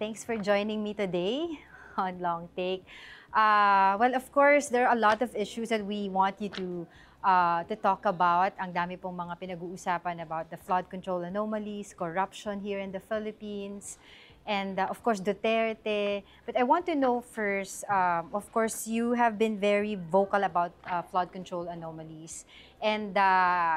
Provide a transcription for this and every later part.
Thanks for joining me today on Long Take. Well, of course, there are a lot of issues that we want you to talk about. Ang dami pong mga pinag-uusapan about the flood control anomalies, corruption here in the Philippines, and of course, Duterte. But I want to know first, of course, you have been very vocal about flood control anomalies. And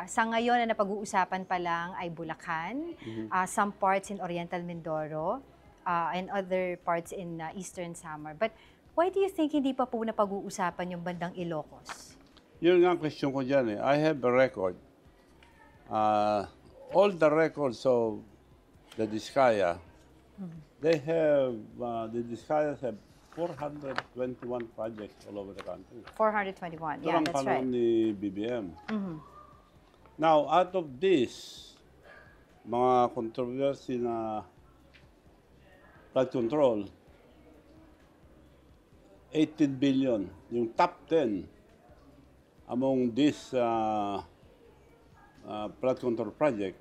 sa ngayon na napag-uusapan pa lang ay Bulacan, some parts in Oriental Mindoro, and other parts in Eastern Samar. But why do you think hindi pa po napag-uusapan yung bandang Ilocos? Yun nga ang question ko dyan eh. I have a record. All the records of the Diskaya, they have, the Diskayas have 421 projects all over the country. 421, Ito yeah, ang that's panahon right. ni BBM. Now, out of this, mga controversy na flood control, 18 billion, yung top 10 among this flood control project.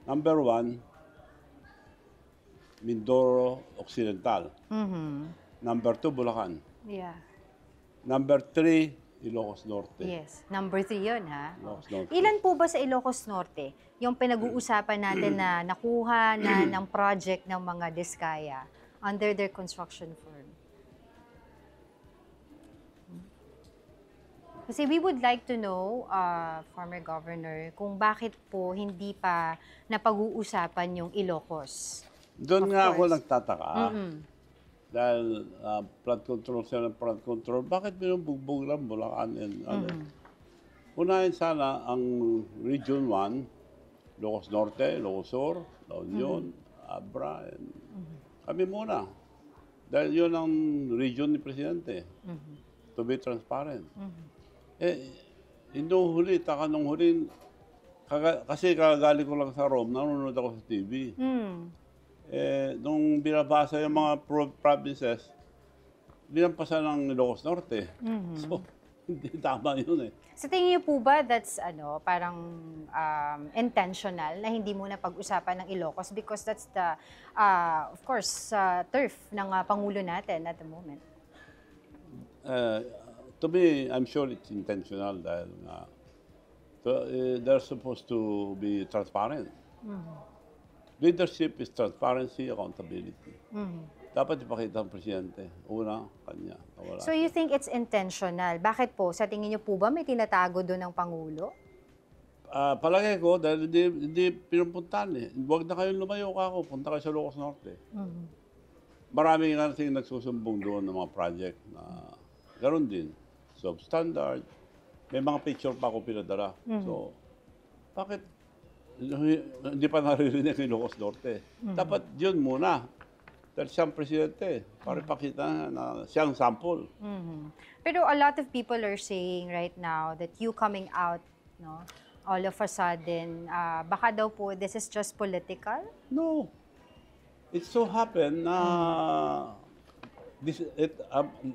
Number 1, Mindoro Occidental. Number 2, Bulacan. Yeah. Number 3, Ilocos Norte. Yes. Number 3 yun, ha? Ilocos Norte. Ilan po ba sa Ilocos Norte yung pinag-uusapan natin na nakuha na ng project ng mga Diskaya under their construction firm? Kasi we would like to know, former governor, kung bakit po hindi pa napag-uusapan yung Ilocos. Doon Of nga ako course. nagtataka. Dahil flood control siya ng flood control, bakit binubugbog lang Bulacan and ano? Unahin sana ang Region 1, Ilocos Norte, Ilocos Sur, La Union, Abra, and kami muna. Dahil yun ang region ni Presidente. To be transparent. Inuhuli, taka nung huli, kasi kagaling ko lang sa Rome, nanonood ako sa TV. Nung binabasa yung mga provinces, binampasan ng Ilocos Norte. So, hindi tama yun eh. Sa tingin niyo po ba that's parang intentional na hindi muna pag-usapan ng Ilocos because that's the, of course, turf ng Pangulo natin at the moment? To me, I'm sure it's intentional dahil they're supposed to be transparent. Leadership is transparency, accountability. Dapat ipakita ng Presidente. Una, kanya. Wala. So you think it's intentional? Bakit po? Sa tingin niyo po ba may tinatago doon ng Pangulo? Palagay ko, dahil hindi pinupuntahan eh. Huwag na kayong lumayo ka ako, punta kayo sa Ilocos Norte. Maraming nating nagsusumbong doon ng mga project na ganoon din. Substandard. May mga picture pa ako pinadala. So, bakit hindi pa naririnig yung Ilocos Norte? Dapat yun muna. Dahil siyang presidente, para ipakita na siyang sample. Pero a lot of people are saying right now that you coming out, all of a sudden, baka daw po this is just political? No. It so happened na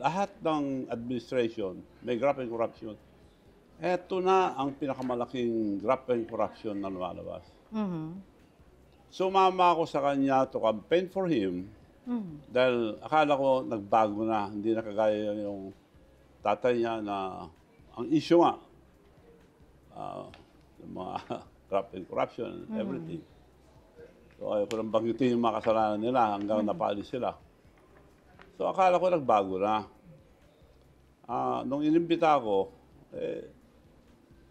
lahat ng administration may graft and corruption. Ito na ang pinakamalaking graft and corruption na lumalabas. Sumama ako sa kanya to campaign for him dahil akala ko nagbago na, hindi na kagaya yung tatay niya na ang issue nga, yung mga graft and corruption, everything. So ayaw ko nang banggitin yung mga kasalanan nila hanggang napaalis sila. So akala ko nagbago na. Nung inimbita ako,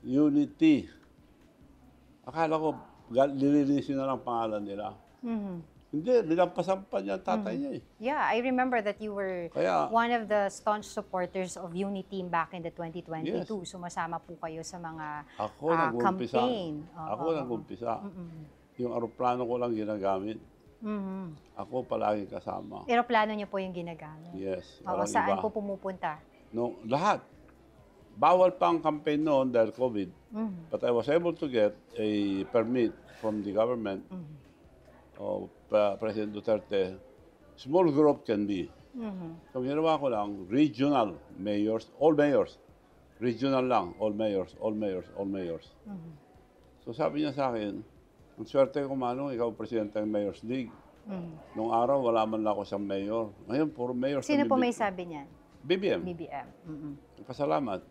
Unity. Akala ko lilinisin na lang pangalan nila. Hindi, nilampasan pa niya tatay niya eh. Yeah, I remember that you were one of the staunch supporters of Unity back in the 2022. Yes. Sumasama po kayo sa mga Ako nag-umpisa. campaign. Ako nag-umpisa. Yung aeroplano ko lang ginagamit. Ako palagi kasama. Aeroplano niyo po yung ginagamit? Yes. Oo, walang saan iba. po pumupunta? No, lahat. Bawal pa ang campaign noon dahil COVID. But I was able to get a permit from the government of President Duterte. Small group can be. So ginawa ko lang, regional mayors, all mayors. Regional lang, all mayors, all mayors, all mayors. So sabi niya sa akin, ang swerte ko Manong, ikaw presidente ng Mayor's League. Nung araw, wala man lang ako siyang mayor. Ngayon, puro mayor. Sino po may sabi niyan? BBM. BBM. Pasalamat.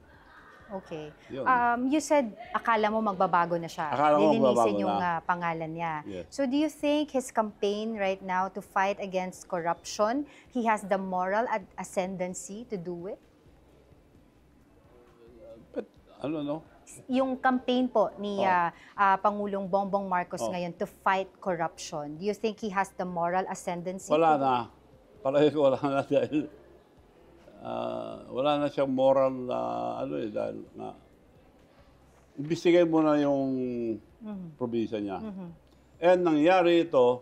Okay. Yun. You said akala mo magbabago na siya. Akala ko magbabago Lilinisin yung na. pangalan niya. Yes. So do you think his campaign right now to fight against corruption, he has the moral ascendancy to do it? But, ano, no? Yung campaign po ni Pangulong Bongbong Marcos ngayon to fight corruption, do you think he has the moral ascendancy? Wala na. Palagi ko wala na dahil wala na siyang moral na dahil nga imbistigay mo na yung probinsya niya. And nangyari ito,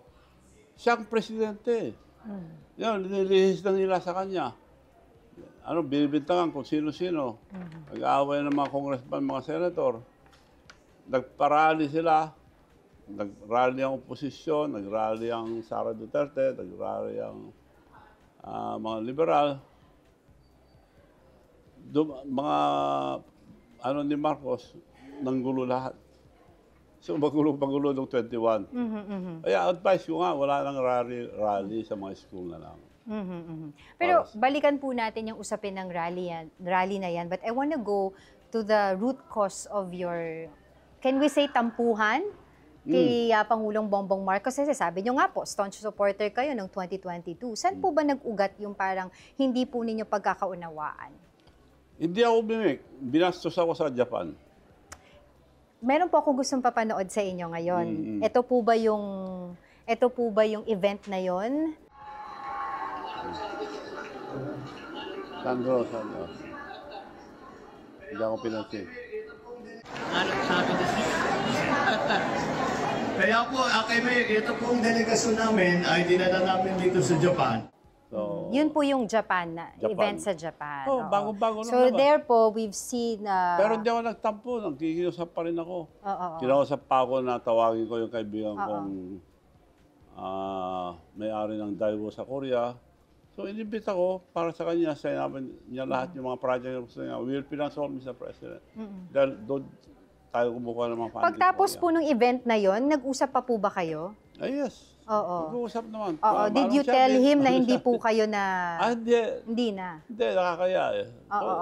siyang presidente. Yan, nililihis na nila sa kanya. Binibintangan kung sino-sino. Nag-aaway ng mga congressman, mga senator. Nagparally sila. Nag-rally ang oposisyon, nag-rally ang Sara Duterte, nag-rally ang mga liberal. Mga ni Marcos, nanggulo lahat. So, magulo noong 21. Kaya advice ko nga, wala nang rally sa mga school na lang. Pero balikan po natin yung usapin ng rally na yan. But I want to go to the root cause of your, can we say, tampuhan kay Pangulong Bongbong Marcos. Kasi sabi nyo nga po, staunch supporter kayo noong 2022. Saan po ba nag-ugat yung parang hindi po ninyo pagkakaunawaan? Hindi ako bimik. Binastos ako sa Japan. Meron po akong gustong papanood sa inyo ngayon. Ito po ba yung event na yon? Sandro. Hindi ako pinansin. Ano sabi ni Kaya po, ito pong delegasyon namin ay dinala namin dito sa Japan. So, Yun po yung Japan, event sa Japan. Oh, bago-bago lang So naman. there po, we've seen... Pero hindi ako nagtampo. Nagkikiusap pa rin ako. Kinausap pa ako na tawagin ko yung kaibigan kong may-ari ng Daewoo sa Korea. So, inibit ako para sa kanya. Sinabi niya lahat yung mga project na gusto niya. Will pinasol, Mr. President. Dahil doon tayo kumukuha ng mga funding. Pagtapos po nung event na yon, nag-usap pa po ba kayo? Ay, yes. Oo. Nag-uusap naman. Did you tell him na hindi po kayo na... Hindi. Hindi na? Hindi, nakakaya eh. Oo.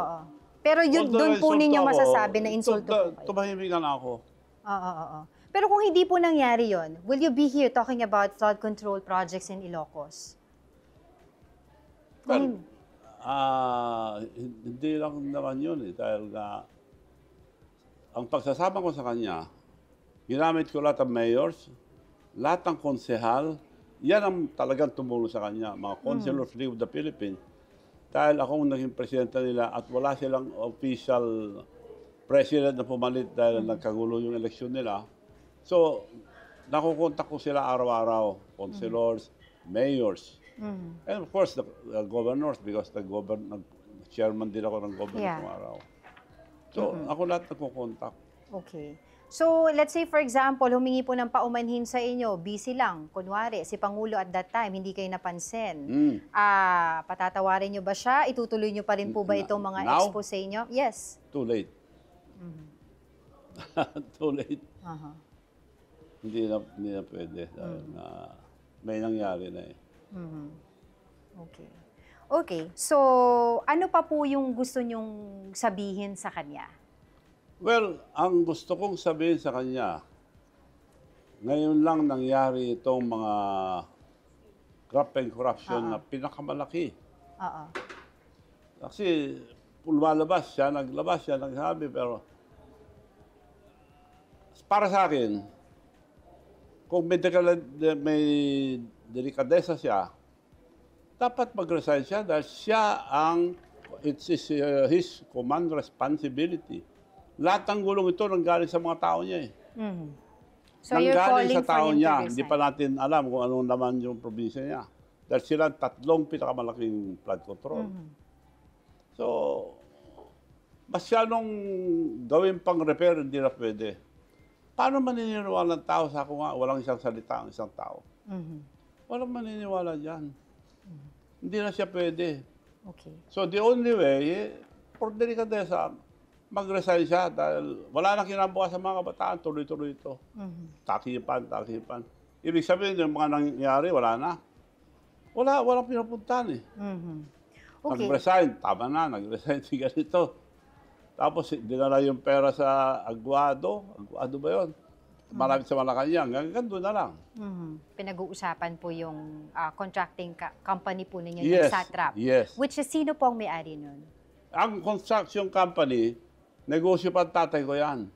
Pero yun, doon po ninyo masasabi na insulto po kayo. Tumahimik na ako. Oo. Pero kung hindi po nangyari yon, will you be here talking about flood control projects in Ilocos? Well, hindi lang naman yun eh. Dahil nga, ang pagsasama ko sa kanya, ginamit ko lahat ng mayors, lahat ng konsehal, yan ang talagang tumulong sa kanya, mga Council of League of the Philippines. Dahil akong naging presidente nila at wala silang official president na pumalit dahil nagkagulo yung eleksyon nila. So, nakukontak ko sila araw-araw, councilors, mayors. And of course, the governors, because chairman din ako ng governor ng araw. So, ako lahat nagkukontak. Okay. So, let's say for example, humingi po ng paumanhin sa inyo, busy lang, kunwari, si Pangulo at that time, hindi kayo napansin. Patatawarin nyo ba siya? Itutuloy nyo pa rin po ba itong mga Now? expose nyo? Yes. Too late. Too late. Hindi na pwede. Dahil may nangyari na eh. Okay. So, ano pa po yung gusto nyong sabihin sa kanya? Well, ang gusto kong sabihin sa kanya, ngayon lang nangyari itong mga graft and corruption na pinakamalaki. Kasi lumalabas siya, naglabas siya, nagsabi, pero para sa akin, kung may delikadesa siya, dapat mag-resign siya dahil siya it's his command responsibility. Lahat ng gulong ito nanggaling sa mga tao niya eh. So you're Nanggaling calling sa tao for him niya, to hindi resign? pa natin alam kung ano naman yung probinsya niya. Dahil sila tatlong pinakamalaking flood control. So, masyadong gawin pang repair, hindi na pwede. Paano maniniwala ng tao sa ako nga, walang isang salita ang isang tao? Walang maniniwala dyan. Hindi na siya pwede. Okay. So the only way, for delikadesa, mag-resign siya dahil wala na kinabukas sa mga kabataan, tuloy-tuloy ito. Takipan. Ibig sabihin, yung mga nangyari, wala na. Walang pinupuntahan eh. Okay. Nag-resign, tama na, nag-resign si ganito. Tapos dinala yung pera sa Aguado. Aguado ba yun? Marami sa Malacanang. Hanggang doon na lang. Pinag-uusapan po yung contracting company po ninyo, Yes, yung Satrap. yes. Which is, sino po ang may-ari nun? Ang construction company, negosyo pa tatay ko yan.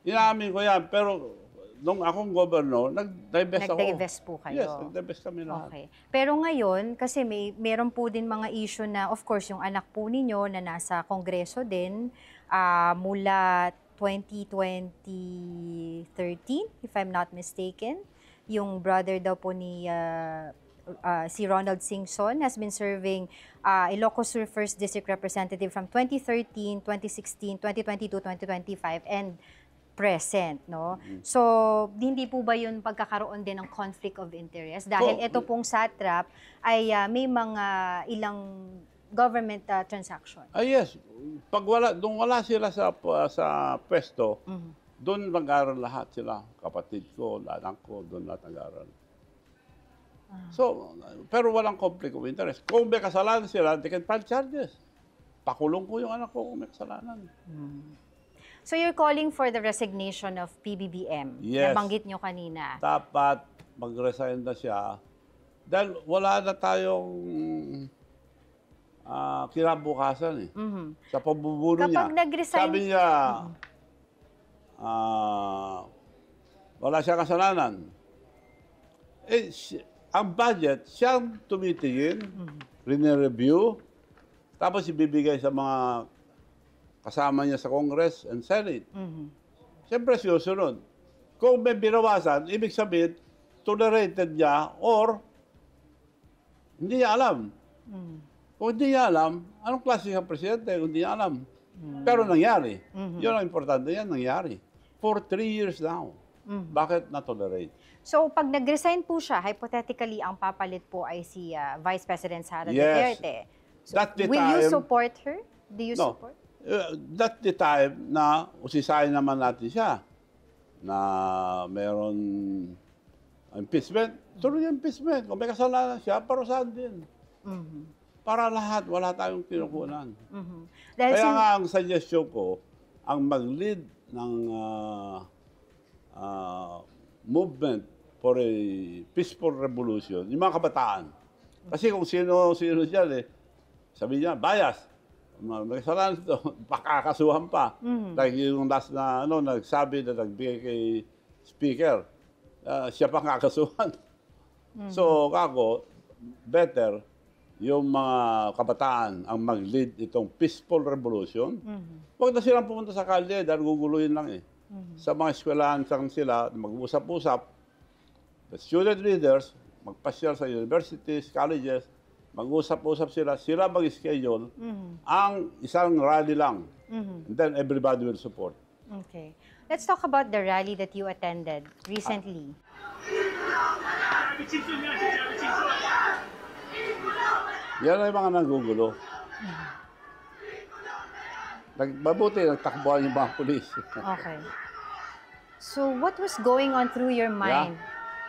Inaamin ko yan. Pero nung akong governor, nag-divest ako. Nag-divest po kayo? Yes, nag-divest kami lahat. Okay. Pero ngayon, kasi meron po din mga issue na, of course, yung anak po ninyo na nasa Kongreso din, mula 2013, if I'm not mistaken. Yung brother daw po ni si Ronald Singson has been serving Ilocos Sur 1st District Representative from 2013, 2016, 2022, 2025, and present, no? So, hindi po ba yun pagkakaroon din ng conflict of interest? Dahil ito pong Satrap ay may mga ilang government transaction. Yes. Pag wala sila sa pwesto, doon mag-aral lahat sila. Kapatid ko, anak ko, doon lahat nag-aral. So, pero walang conflict of interest. Kung may kasalanan sila, they can file charges. Pakulong ko yung anak ko kung may kasalanan. So you're calling for the resignation of PBBM? Yes. Nabanggit nyo kanina. Dapat mag-resign na siya dahil wala na tayong kinabukasan eh. Sa pagbubuno niya. Kapag nag-resign... Sabi niya, wala siya kasalanan. Eh, ang budget, siyang tumitingin, rinireview, tapos ibibigay sa mga kasama niya sa Congress and Senate. Siyempre sinusunod. Kung may binawasan, ibig sabihin, tolerated niya or hindi niya alam. Kung hindi niya alam, anong klase ng presidente kung hindi niya alam? Pero nangyari. Yun ang importante yan, nangyari. For 3 years now. Bakit na-tolerate? So pag nag-resign po siya, hypothetically, ang papalit po ay si Vice President Sara Yes. Duterte. So, That's the will you time- support her? Do you No. support? That's the time na usisahin naman natin siya na meron impeachment. Tuloy yung impeachment. Kung may kasalanan siya, parusahan din. Para lahat, wala tayong kinukunan. Dahil Kaya nga ang suggestion ko, ang mag-lead ng movement for a peaceful revolution, yung mga kabataan. Kasi kung sino dyan sabi niya, bias. May kasalanan ito, pakakasuhan pa. Like yung last na nagsabi na nagbigay kay speaker, siya pa kakasuhan. So, kako, better yung mga kabataan ang mag-lead itong peaceful revolution. Huwag na silang pumunta sa kalye dahil guguluhin lang eh. Sa mga eskwelahan sila, mag-usap-usap. The student leaders, magpasyal sa universities, colleges, mag-usap-usap sila mag-schedule ang isang rally lang. And then everybody will support. Okay. Let's talk about the rally that you attended recently. Yan ay mga nanggugulo. Mabuti, nagtakbuhan yung mga pulis. Okay. So what was going on through your mind?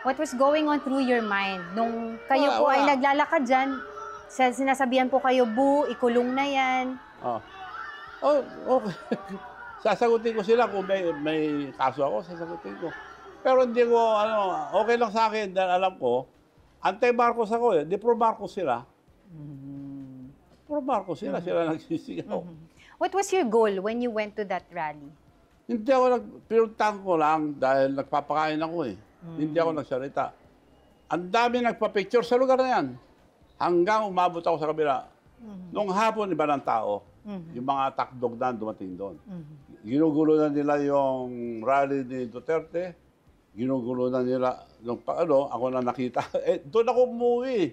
What was going on through your mind nung kayo po ay Wala. naglalakad dyan? Sinasabihan po kayo, "Bu, ikulong na yan." Okay. Sasagutin ko sila kung may kaso ako, sasagutin ko. Pero hindi ko, okay lang sa akin dahil alam ko, anti-Marcos ako eh. Di pro-Marcos sila. Pro-Marcos sila nagsisigaw. What was your goal when you went to that rally? Hindi ako pinuntahan ko lang dahil nagpapakain ako eh. Hindi ako nagsalita. Ang dami nagpa-picture sa lugar na yan. Hanggang umabot ako sa kabila. Noong hapon, iba ng tao. Yung mga takdog na dumating doon. Ginugulo na nila yung rally ni Duterte. Ginugulo na nila nung ako na nakita. Doon ako umuwi.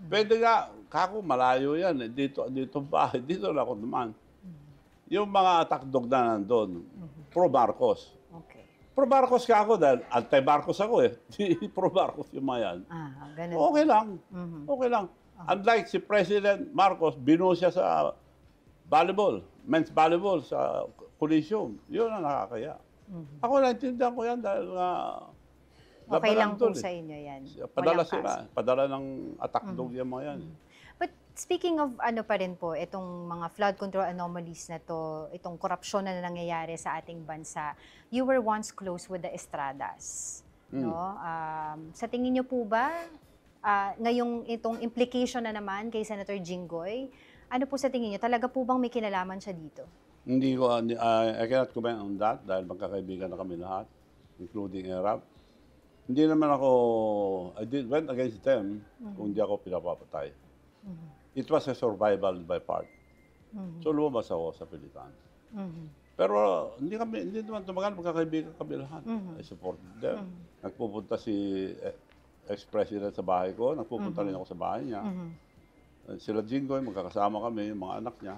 Pwede nga, kako malayo yan. Dito bahay. Dito na ako duman. Yung mga takdog na nandun, pro-Marcos. Okay. Pro-Marcos ka ako dahil anti-Marcos ako eh. Pro-Marcos yung mga yan. Ganun. Okay lang. Okay lang. Unlike si President Marcos, binuo siya sa volleyball, men's volleyball sa Coliseum. Yun ang nakakaya. Ako naintindihan ko yan dahil Okay lang po dun sa inyo yan. Padala Walang sila. kaso. Padala ng attack dog yung mga yan. But speaking of ano pa rin po, itong mga flood control anomalies na to, itong korupsyon na nangyayari sa ating bansa, you were once close with the Estradas. No? Sa tingin niyo po ba, ngayong itong implication na naman kay Senator Jinggoy, ano po sa tingin niyo? Talaga po bang may kinalaman siya dito? Hindi ko, I cannot comment on that dahil magkakaibigan na kami lahat, including Erap. Hindi naman ako, went against them kung hindi ako pinapapatay. It was a survival by part. So lumabas ako sa Pilipinas. Pero hindi naman tumagal, magkakaibigan kami lahat. I supported them. Nagpupunta si ex-president sa bahay ko, nagpupunta rin ako sa bahay niya. Sila Jinggoy, magkakasama kami, yung mga anak niya.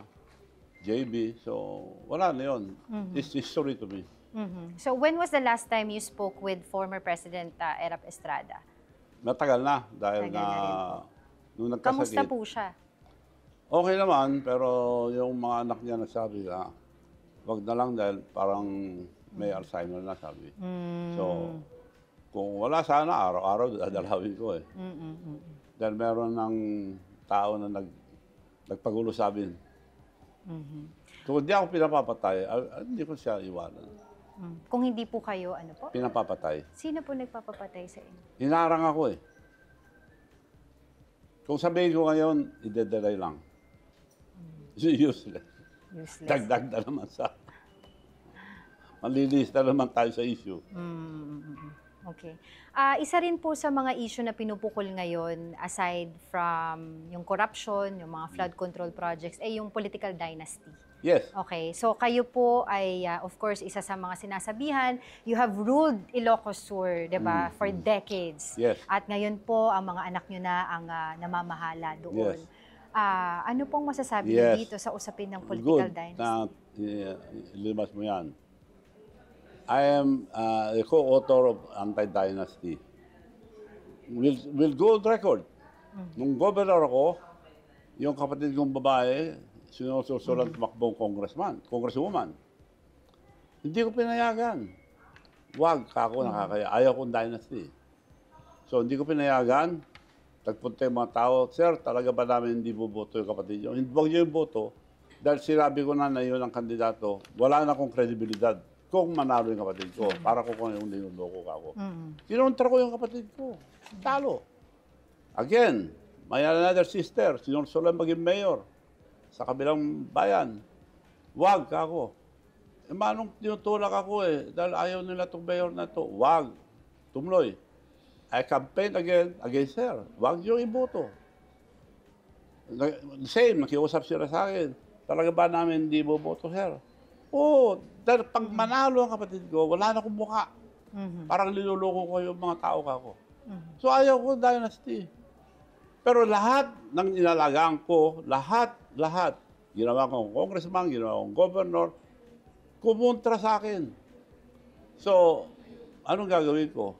JB, so wala na yun. It's history to me. So when was the last time you spoke with former President Erap Estrada? Matagal na dahil Tagal na rin po. nung Kamusta nagkasakit. po siya? Okay naman, pero yung mga anak niya nagsabi wag na lang dahil parang may Alzheimer na sabi. So, kung wala sana, araw-araw dadalawin ko eh. Dahil meron ng tao na nagpagulo sa amin. Kung hindi ako pinapapatay, hindi ko siya iwanan. Kung hindi po kayo, ano po? Pinapapatay. Sino po nagpapapatay sa inyo? Hinarang ako eh. Kung sabihin ko ngayon, idedelay lang. Useless. Useless. Dagdag na naman sa... Malilis na naman tayo sa issue. Okay. Isa rin po sa mga issue na pinupukol ngayon, aside from yung corruption, yung mga flood control projects, ay yung political dynasty. Yes. Okay. So kayo po ay, of course, isa sa mga sinasabihan, you have ruled Ilocos Sur, di ba, for decades. Yes. At ngayon po, ang mga anak nyo na ang namamahala doon. Yes. Ano pong masasabi niyo dito sa usapin ng political Good dynasty? na limas mo yan. I am a co-author of Anti-Dynasty. Will go on record. Nung governor ako, yung kapatid kong babae, sinususulan tumakbong congresswoman. Hindi ko pinayagan. Wag, kako nakakaya. Ayaw kong dynasty. So, hindi ko pinayagan. Nagpunta yung mga tao, Sir, talaga ba namin hindi buboto yung kapatid nyo? Huwag nyo yung boto. Dahil sinabi ko na yun ang kandidato, wala na akong kredibilidad kung manalo yung kapatid ko. Para ko kung yung niloloko ka ako. Kinontra ko yung kapatid ko. Talo. Again, may another sister, sinusulan maging mayor sa kabilang bayan. Wag ako. Manong tinutulak ako eh, dahil ayaw nila itong mayor na ito. Wag. Tumloy. I campaign again against her. Wag yung iboto. Same, nakiusap sila sa akin. Talaga ba namin hindi boboto, sir? Oo, dahil pag manalo ang kapatid ko, wala na akong mukha. Parang linuloko ko yung mga tao kako. So ayaw ko dynasty. Pero lahat ng inalagaan ko, lahat, ginawa kong congressman, ginawa kong governor, kumontra sa akin. So, anong gagawin ko?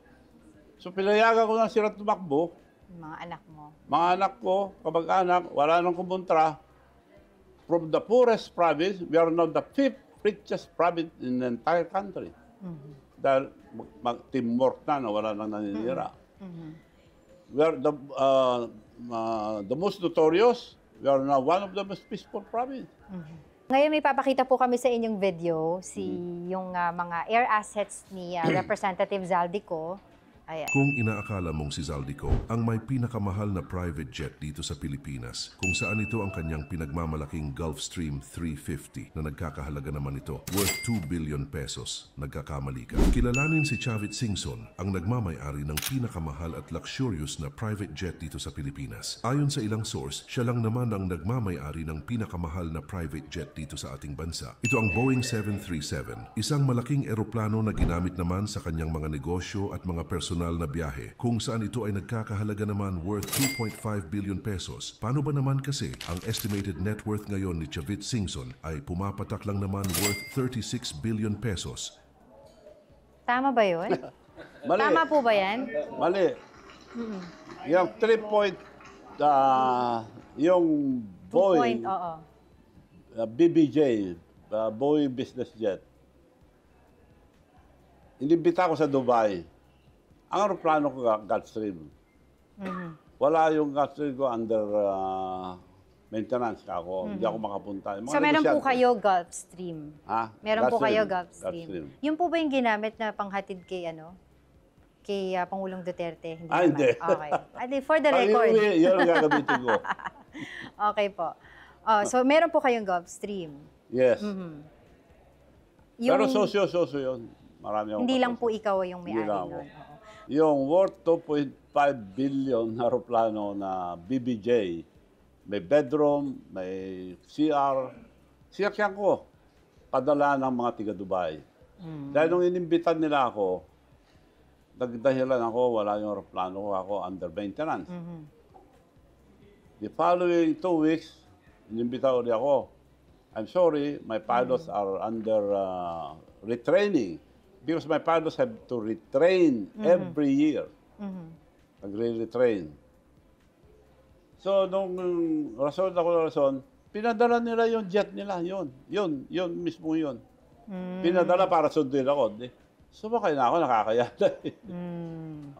So, pinayagan ko na sila tumakbo. Mga anak mo. Mga anak ko, kamag-anak, wala nang kumontra. From the poorest province, we are now the 5th richest province in the entire country. Dahil teamwork na wala nang naninira. We are the most notorious. We are now one of the most peaceful province. Ngayon may papakita po kami sa inyong video, yung mga air assets ni Representative Zaldico. Ayan. Kung inaakala mong si Zaldico ang may pinakamahal na private jet dito sa Pilipinas, kung saan ito ang kanyang pinagmamalaking Gulfstream 350 na nagkakahalaga naman ito worth 2 billion pesos, nagkakamali ka. Kilalanin si Chavit Singson, ang nagmamay-ari ng pinakamahal at luxurious na private jet dito sa Pilipinas. Ayon sa ilang source, siya lang naman ang nagmamay-ari ng pinakamahal na private jet dito sa ating bansa. Ito ang Boeing 737, isang malaking eroplano na ginamit naman sa kanyang mga negosyo at mga personal na biyahe, kung saan ito ay nagkakahalaga naman worth 2.5 billion pesos. Paano ba naman kasi ang estimated net worth ngayon ni Chavit Singson ay pumapatak lang naman worth 36 billion pesos? Tama ba yun? Mali. Tama po ba yan? Mali. Yung 3 point, yung 2 Boeing, oo. BBJ, Boeing Business Jet, inibita ko sa Dubai. Ang aeroplano ko, Gulfstream. Wala yung Gulfstream ko under maintenance ako. Hindi ako makapunta. Yung mga So, meron po negosyante. kayo Gulfstream. Ha? Meron po Gulfstream. kayo Gulfstream. Gulfstream. Yung po ba yung ginamit na panghatid kay kay Pangulong Duterte? Hindi Ah, naman. hindi. Okay. Adi, for the Pag record. inuwi, yun ang gagamitin ko. Okay po. So, meron po kayong Gulfstream. Yes. Yung, Pero sosyo yun. Marami akong hindi lang kasosyo. po ikaw yung Hindi may-ari lang ako. nun. Oo. Yung worth 2.5 billion na aeroplano na BBJ, may bedroom, may CR, siyakyan ko, padala ng mga tiga Dubai. Dahil nung inimbitan nila ako, nagdahilan ako, wala yung aeroplano ko, ako under maintenance. The following 2 weeks, inimbita ulit ako. I'm sorry, my pilots are under retraining because my pilots have to retrain every year. Nagre-retrain. So, nung rason ako ng rason, pinadala nila yung jet nila. Yun mismo yun. Pinadala para sundin ako. Sumakay na ako, nakakaya na.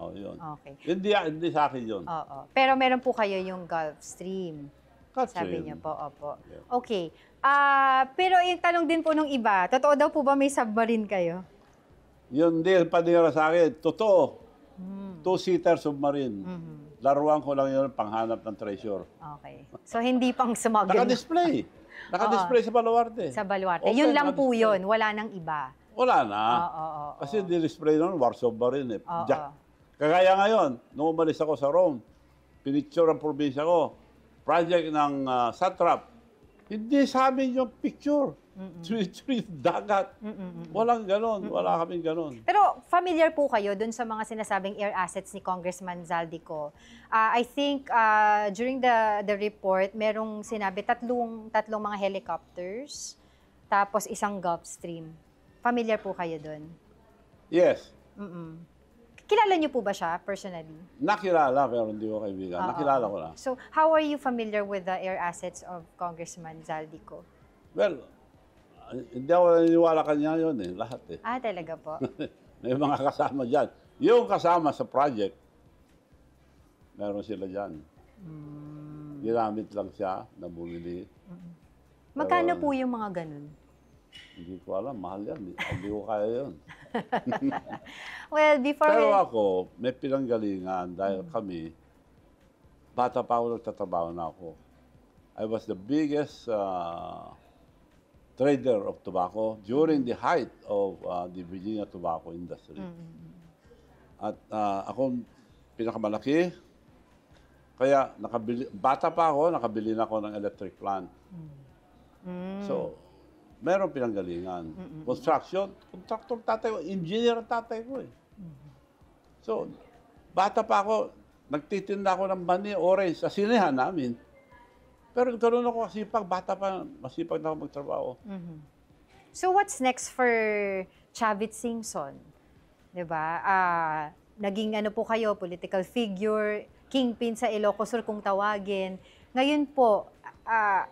Oh, yun. Okay. Hindi sa akin yun. Oo. Pero meron po kayo yung Gulfstream. Sabi niyo po, opo. Okay. Pero yung tanong din po nung iba, totoo daw po ba may submarine kayo? Yun din, panira sa akin. Totoo. Two-seater submarine. Laruan ko lang yun, panghanap ng treasure. Okay. So, hindi pang smuggle Naka-display. Naka-display sa Baluarte. sa Baluarte. Okay, Yun lang po naka-display. yun. Wala nang iba. Wala na. Oo. Kasi di-display nun, war submarine. Oo. Kagaya ngayon, nung umalis ako sa Rome, pinicture ang probinsya ko, project ng Satrap. Hindi sa amin yung picture. Street dagat. Walang ganon. Wala kaming ganon. Pero familiar po kayo dun sa mga sinasabing air assets ni Congressman Zaldico. I think during the report, merong sinabi tatlong mga helicopters, tapos isang Gulfstream. Familiar po kayo dun? Yes. Kilala niyo po ba siya personally? Nakilala, pero hindi ko kaibigan. Nakilala ko na. So, how are you familiar with the air assets of Congressman Zaldico? Well, hindi ako naniniwala kanya yun lahat Talaga po. May mga kasama dyan. Yung kasama sa project, meron sila dyan. Ginamit lang siya na bumili. Magkano po yung mga ganun? Hindi ko alam, mahal yan. Hindi ko kaya yun. Well, before... Pero ako, may pinanggalingan dahil kami, bata pa ako nagtatrabaho na ako. I was the biggest trader of tobacco during the height of the Virginia tobacco industry. At ako pinakamalaki. Kaya bata pa ako, nakabili na ako ng electric plant. So, meron pinanggalingan. Construction, contractor tatay ko, engineer ang tatay ko eh. So, bata pa ako, nagtitinda ako ng bani, orange, sa sinehan namin. Pero ganoon ako kasipag, bata pa, masipag na ako magtrabaho. So what's next for Chavit Singson? 'Di ba? Naging ano po kayo, political figure, kingpin sa Ilocos Sur kung tawagin. Ngayon po,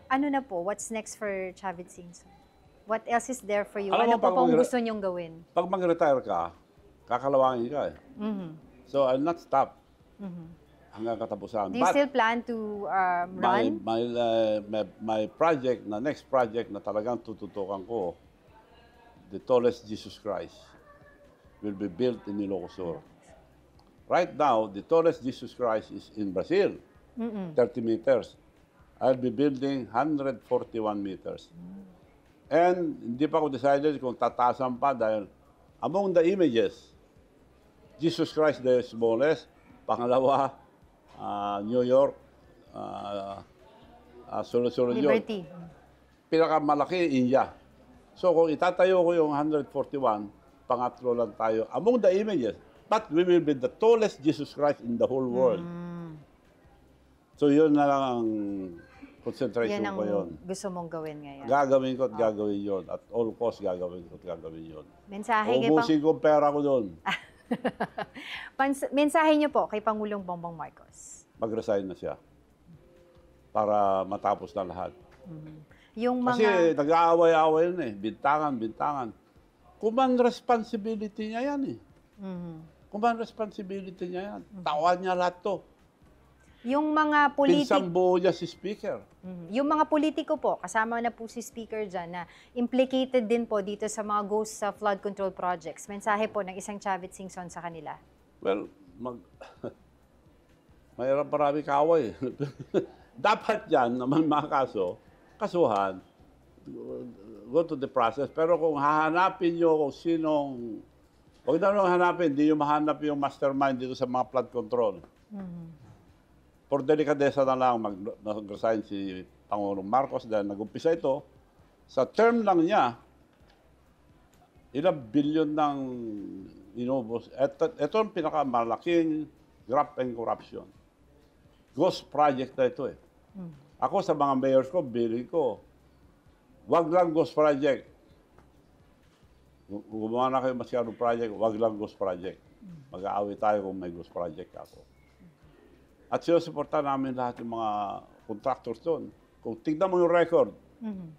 ano na po, what's next for Chavit Singson? What else is there for you? Alam Ano mo, po pag pong gusto niyong gawin? Pag mag-retire ka, kakalawangin ka eh. So I'll not stop hanggang katapusan. Do you still plan to run? My project, na next project na talagang tututukan ko, the tallest Jesus Christ, will be built in Ilocos Sur. Right now, the tallest Jesus Christ is in Brazil, 30 meters. I'll be building 141 meters. And hindi pa ako decided kung tataasan pa dahil among the images, Jesus Christ the smallest, pangalawa, New York, sunod-sunod yun. Liberty. Pinakamalaki, India. So kung itatayo ko yung 141, pangatlo lang tayo among the images. But we will be the tallest Jesus Christ in the whole world. So yun na lang ang concentration Yan ang ko yun. gusto mong gawin ngayon. Gagawin ko at gagawin yun. At all cost gagawin ko at gagawin yun. Mensahe kay Ubusin ko ang pera ko doon. Mensahe niyo po kay Pangulong Bongbong Marcos. Mag-resign na siya. Para matapos na lahat. Yung mga... Kasi nag-aaway-aaway yun eh. Bintangan. Command responsibility niya yan eh. Human responsibility niya yan. Tawan niya lahat to. Yung mga Pinsang buo niya si Speaker. Yung mga politiko po, kasama na po si Speaker dyan, na implicated din po dito sa mga ghost sa flood control projects. Mensahe po ng isang Chavit Singson sa kanila. Well, mayroon marami kaaway. Dapat yan naman mga kaso, kasuhan, go to the process. Pero kung hahanapin nyo kung sinong, huwag na nung hanapin, hindi nyo mahanap yung mastermind dito sa mga flood control. For delikadesa na lang mag-resign si Pangulong Marcos dahil nag-umpisa ito. Sa term lang niya, ilang bilyon ng inubos. Ito ang pinakamalaking graft and corruption. Ghost project na ito eh. Ako sa mga mayors ko, billing ko, wag lang ghost project. Gumawa na kayo masyadong project, wag lang ghost project. Mag-aaway tayo kung may ghost project ako. At sinusuporta namin lahat yung mga contractors doon. Kung tignan mo yung record,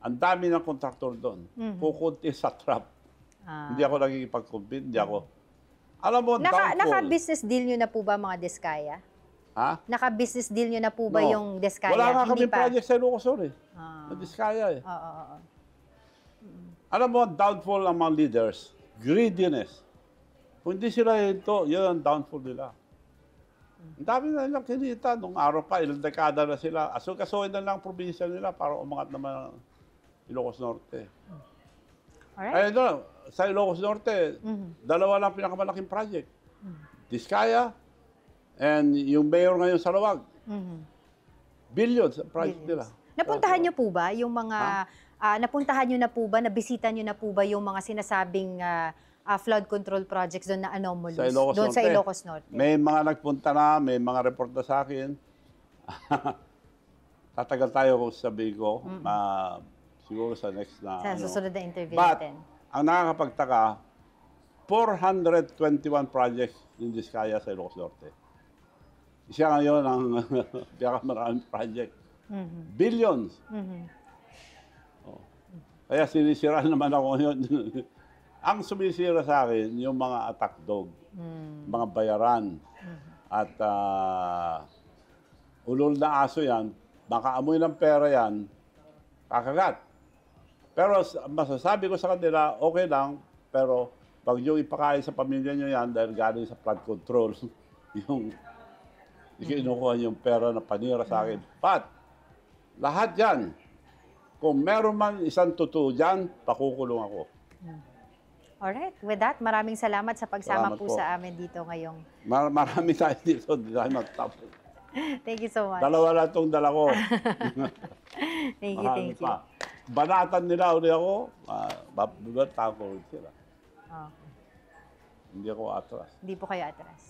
ang dami ng contractor doon. Kukunti sa trap. Hindi ako nagkikipag-compete, hindi ako. Alam mo, downfall. Naka-business deal nyo na po ba mga Diskaya? Ha? Naka-business deal nyo na po ba yung Diskaya? Wala nga Hindi kami pa. project sa Ilocos eh. Na Diskaya eh. Oo. Alam mo, downfall ng mga leaders, greediness. Kung hindi sila ito, yun ang downfall nila. Ang dami na nilang kinita. Nung araw pa, ilang dekada na sila. Asukasuhin na lang ang probinsya nila para umangat naman ang Ilocos Norte. Alright. Ay, no, sa Ilocos Norte, dalawa lang pinakamalaking project. Diskaya and yung mayor ngayon sa Lawag. Billions ang project nila. Napuntahan nyo po ba yung mga, napuntahan nyo na po ba, nabisita nyo na po ba yung mga sinasabing flood control projects doon na anomalous? Sa Ilocos doon Norte. sa Ilocos Norte. May mga nagpunta na, may mga report na sa akin. Tatagal tayo kung sabihin ko, siguro sa next na Sa susunod na interview But, natin. ang nakakapagtaka, 421 projects in Diskaya sa Ilocos Norte. Siya ngayon ang pinakamaraming project. Billions. Oh. Kaya sinisira naman ako ngayon. Ang sumisira sa akin, yung mga attack dog, mga bayaran, at ulol na aso yan, makaamoy ng pera yan, kakagat. Pero masasabi ko sa kanila, okay lang, pero wag nyo ipakain sa pamilya nyo yan dahil galing sa flood control. yung kinukuha yung pera na panira sa akin. But, lahat yan, kung meron man isang totoo dyan, pakukulong ako. Alright. With that, maraming salamat sa pagsama Salamat po po. sa amin dito ngayong... Marami tayo dito, hindi tayo magtapos. Thank you so much. Dalawa lang itong dala ko. Thank you, Marami thank you. pa. Banatan nila uli ako, tako sila. Okay. Hindi ako atras. Hindi po kayo atras.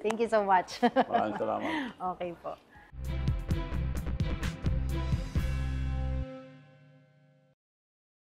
Thank you so much. Maraming salamat. Okay po.